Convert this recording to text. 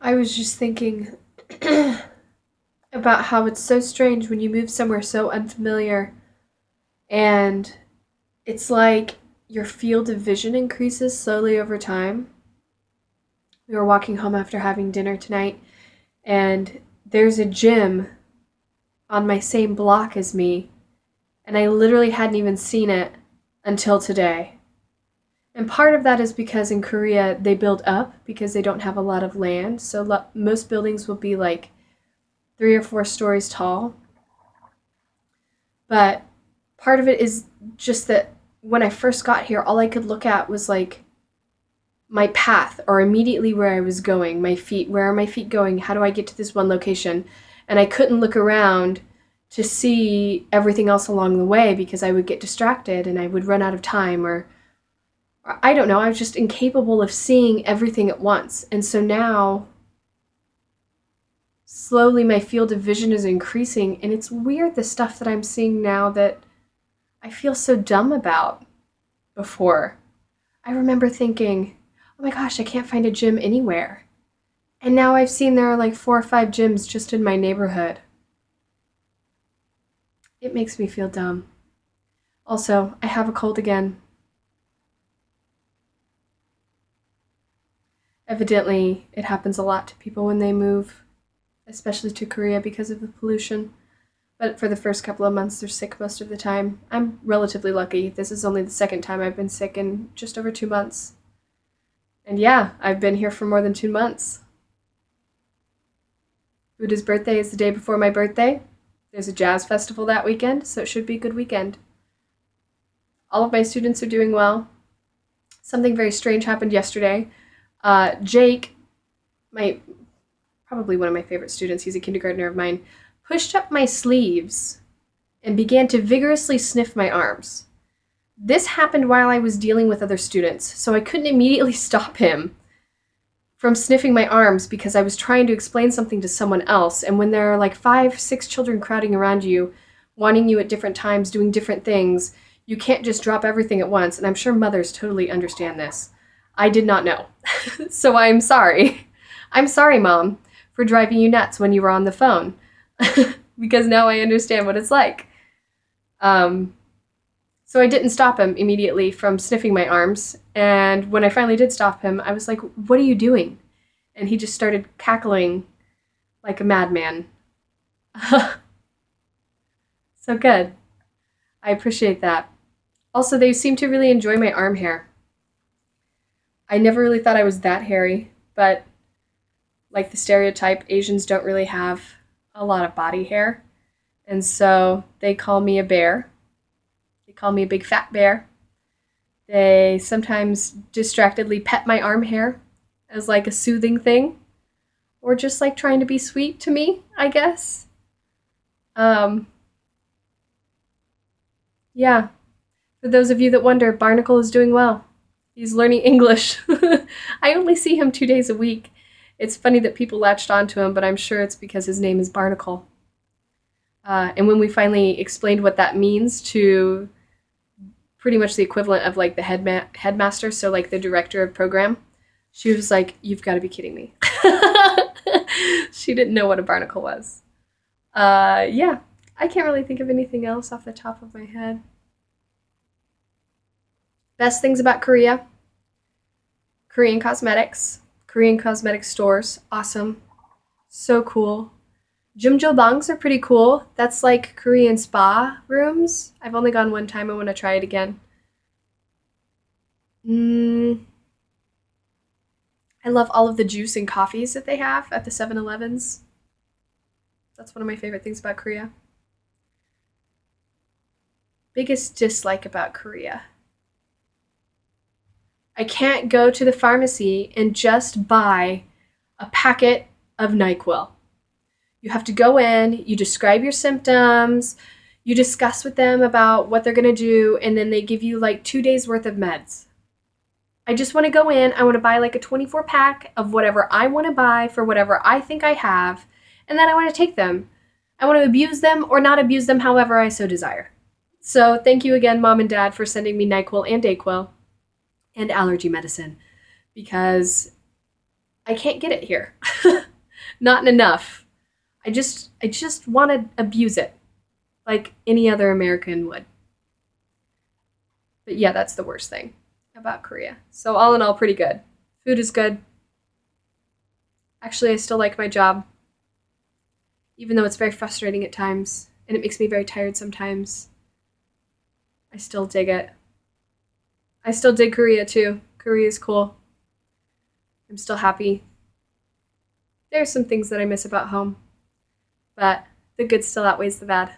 I was just thinking about how it's so strange when you move somewhere so unfamiliar and it's like your field of vision increases slowly over time. We were walking home after having dinner tonight, and there's a gym on my same block as me, and I literally hadn't even seen it until today. And part of that is because in Korea they build up because they don't have a lot of land, so most buildings will be like 3 or 4 stories tall. But part of it is just that when I first got here, all I could look at was like my path or immediately where I was going, my feet. Where are my feet going? How do I get to this one location? And I couldn't look around to see everything else along the way because I would get distracted and I would run out of time or I don't know, I was just incapable of seeing everything at once. And so now slowly my field of vision is increasing and it's weird the stuff that I'm seeing now that I feel so dumb about before. I remember thinking, oh my gosh, I can't find a gym anywhere. And now I've seen there are like 4 or 5 gyms just in my neighborhood. It makes me feel dumb. Also, I have a cold again. Evidently, it happens a lot to people when they move, especially to Korea because of the pollution. But for the first couple of months, they're sick most of the time. I'm relatively lucky. This is only the second time I've been sick in just over 2 months. And yeah, I've been here for more than 2 months. Buddha's birthday is the day before my birthday. There's a jazz festival that weekend, so it should be a good weekend. All of my students are doing well. Something very strange happened yesterday. Jake, my probably one of my favorite students, he's a kindergartner of mine, pushed up my sleeves and began to vigorously sniff my arms. This happened while I was dealing with other students, so I couldn't immediately stop him from sniffing my arms because I was trying to explain something to someone else. And when there are like 5, 6 children crowding around you, wanting you at different times, doing different things, you can't just drop everything at once. And I'm sure mothers totally understand this. I did not know. So I'm sorry. I'm sorry, Mom, for driving you nuts when you were on the phone. Because now I understand what it's like. So I didn't stop him immediately from sniffing my arms. And when I finally did stop him, I was like, what are you doing? And he just started cackling like a madman. So good. I appreciate that. Also, they seem to really enjoy my arm hair. I never really thought I was that hairy, but like the stereotype, Asians don't really have a lot of body hair. And so they call me a bear. They call me a big fat bear. They sometimes distractedly pet my arm hair as like a soothing thing, or just like trying to be sweet to me, I guess. Um, yeah, for those of you that wonder, Barnacle is doing well. He's learning English. I only see him 2 days a week. It's funny that people latched onto him, but I'm sure it's because his name is Barnacle. And when we finally explained what that means to pretty much the equivalent of like the headmaster, so like the director of program, she was like, "You've got to be kidding me." She didn't know what a barnacle was. Yeah, I can't really think of anything else off the top of my head. Best things about Korea: Korean cosmetics, Korean cosmetic stores, awesome, so cool. Jjimjilbangs are pretty cool. That's like Korean spa rooms. I've only gone one time. I want to try it again. Mm, I love all of the juice and coffees that they have at the 7-Elevens. That's one of my favorite things about Korea. Biggest dislike about Korea: I can't go to the pharmacy and just buy a packet of NyQuil. You have to go in, you describe your symptoms, you discuss with them about what they're going to do, and then they give you like 2 days worth of meds. I just want to go in, I want to buy like a 24 pack of whatever I want to buy for whatever I think I have, and then I want to take them. I want to abuse them or not abuse them however I so desire. So thank you again, Mom and Dad, for sending me NyQuil and Dayquil and allergy medicine because I can't get it here. Not enough. I just want to abuse it like any other American would. But yeah, that's the worst thing about Korea. So all in all, pretty good. Food is good. Actually, I still like my job, even though it's very frustrating at times and it makes me very tired sometimes. I still dig it. I still dig Korea too. Korea is cool. I'm still happy. There are some things that I miss about home, but the good still outweighs the bad.